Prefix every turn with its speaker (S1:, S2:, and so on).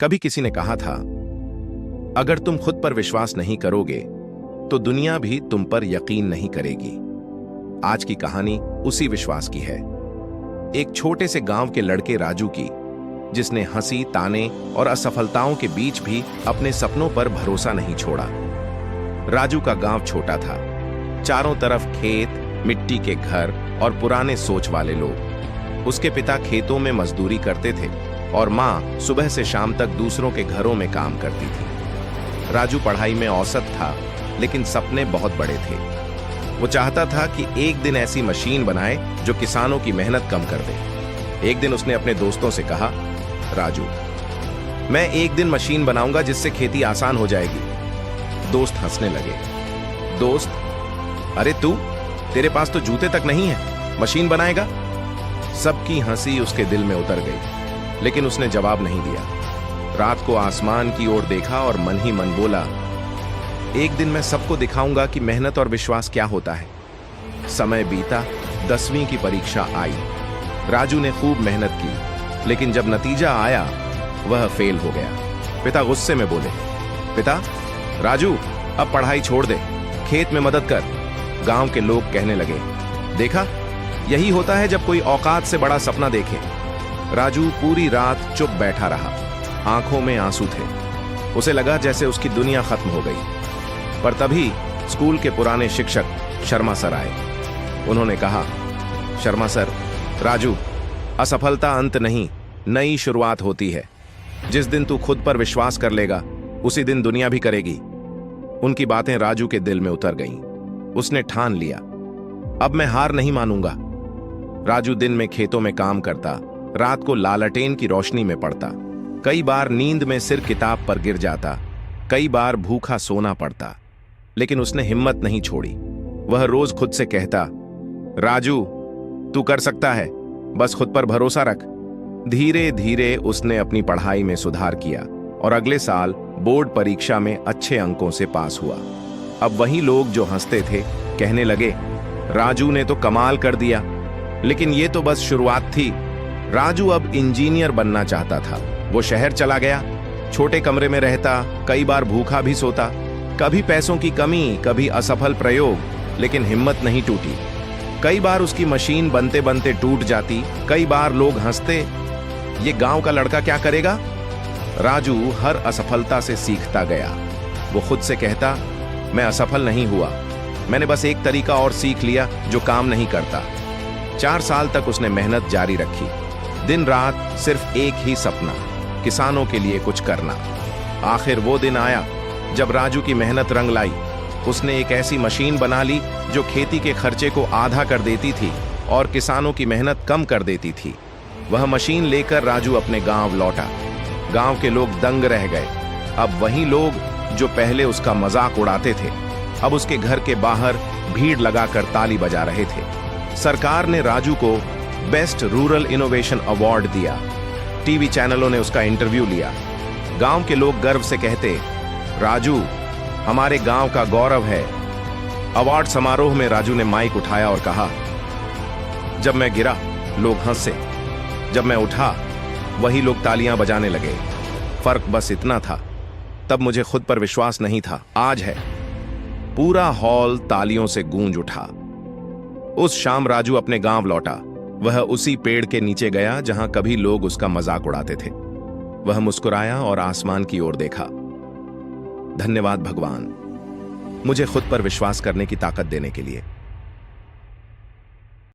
S1: कभी किसी ने कहा था, अगर तुम खुद पर विश्वास नहीं करोगे तो दुनिया भी तुम पर यकीन नहीं करेगी। आज की कहानी उसी विश्वास की है। एक छोटे से गांव के लड़के राजू की, जिसने हंसी, ताने और असफलताओं के बीच भी अपने सपनों पर भरोसा नहीं छोड़ा। राजू का गांव छोटा था, चारों तरफ खेत, मिट्टी के घर और पुराने सोच वाले लोग। उसके पिता खेतों में मजदूरी करते थे और मां सुबह से शाम तक दूसरों के घरों में काम करती थी। राजू पढ़ाई में औसत था, लेकिन सपने बहुत बड़े थे। वो चाहता था कि एक दिन ऐसी मशीन बनाए जो किसानों की मेहनत कम कर दे। एक दिन उसने अपने दोस्तों से कहा, राजू, मैं एक दिन मशीन बनाऊंगा जिससे खेती आसान हो जाएगी। दोस्त हंसने लगे। दोस्त, अरे तेरे पास तो जूते तक नहीं है, मशीन बनाएगा? सबकी हंसी उसके दिल में उतर गई, लेकिन उसने जवाब नहीं दिया। रात को आसमान की ओर देखा और मन ही मन बोला, एक दिन मैं सबको दिखाऊंगा कि मेहनत और विश्वास क्या होता है। समय बीता, 10वीं की परीक्षा आई। राजू ने खूब मेहनत की, लेकिन जब नतीजा आया वह फेल हो गया। पिता गुस्से में बोले, पिता, राजू अब पढ़ाई छोड़ दे, खेत में मदद कर। गांव के लोग कहने लगे, देखा, यही होता है जब कोई औकात से बड़ा सपना देखे। राजू पूरी रात चुप बैठा रहा, आंखों में आंसू थे। उसे लगा जैसे उसकी दुनिया खत्म हो गई। पर तभी स्कूल के पुराने शिक्षक शर्मा सर आए। उन्होंने कहा, शर्मा सर, राजू, असफलता अंत नहीं, नई शुरुआत होती है। जिस दिन तू खुद पर विश्वास कर लेगा, उसी दिन दुनिया भी करेगी। उनकी बातें राजू के दिल में उतर गईं। उसने ठान लिया, अब मैं हार नहीं मानूंगा। राजू दिन में खेतों में काम करता, रात को लालटेन की रोशनी में पढ़ता। कई बार नींद में सिर किताब पर गिर जाता, कई बार भूखा सोना पड़ता, लेकिन उसने हिम्मत नहीं छोड़ी। वह रोज खुद से कहता, राजू, तू कर सकता है, बस खुद पर भरोसा रख। धीरे धीरे उसने अपनी पढ़ाई में सुधार किया और अगले साल बोर्ड परीक्षा में अच्छे अंकों से पास हुआ। अब वही लोग जो हंसते थे कहने लगे, राजू ने तो कमाल कर दिया। लेकिन ये तो बस शुरुआत थी। राजू अब इंजीनियर बनना चाहता था। वो शहर चला गया, छोटे कमरे में रहता, कई बार भूखा भी सोता। कभी पैसों की कमी, कभी असफल प्रयोग, लेकिन हिम्मत नहीं टूटी। कई बार उसकी मशीन बनते बनते टूट जाती, कई बार लोग हंसते, ये गांव का लड़का क्या करेगा? राजू हर असफलता से सीखता गया। वो खुद से कहता, मैं असफल नहीं हुआ, मैंने बस एक तरीका और सीख लिया जो काम नहीं करता। 4 साल तक उसने मेहनत जारी रखी, दिन रात सिर्फ एक ही सपना, किसानों के लिए कुछ करना। आखिर वो दिन आया जब राजू की मेहनत रंग लाई। उसने एक ऐसी मशीन बना ली जो खेती के खर्चे को आधा कर देती थी और किसानों की मेहनत कम कर देती थी। वह मशीन लेकर राजू अपने गांव लौटा। गांव के लोग दंग रह गए। अब वही लोग जो पहले उसका मजाक उड़ाते थे, अब उसके घर के बाहर भीड़ लगाकर ताली बजा रहे थे। सरकार ने राजू को बेस्ट रूरल इनोवेशन अवार्ड दिया। टीवी चैनलों ने उसका इंटरव्यू लिया। गांव के लोग गर्व से कहते, राजू हमारे गांव का गौरव है। अवार्ड समारोह में राजू ने माइक उठाया और कहा, जब मैं गिरा लोग हंसे, जब मैं उठा वही लोग तालियां बजाने लगे। फर्क बस इतना था, तब मुझे खुद पर विश्वास नहीं था, आज है। पूरा हॉल तालियों से गूंज उठा। उस शाम राजू अपने गांव लौटा। वह उसी पेड़ के नीचे गया जहां कभी लोग उसका मजाक उड़ाते थे। वह मुस्कुराया और आसमान की ओर देखा। धन्यवाद भगवान, मुझे खुद पर विश्वास करने की ताकत देने के लिए।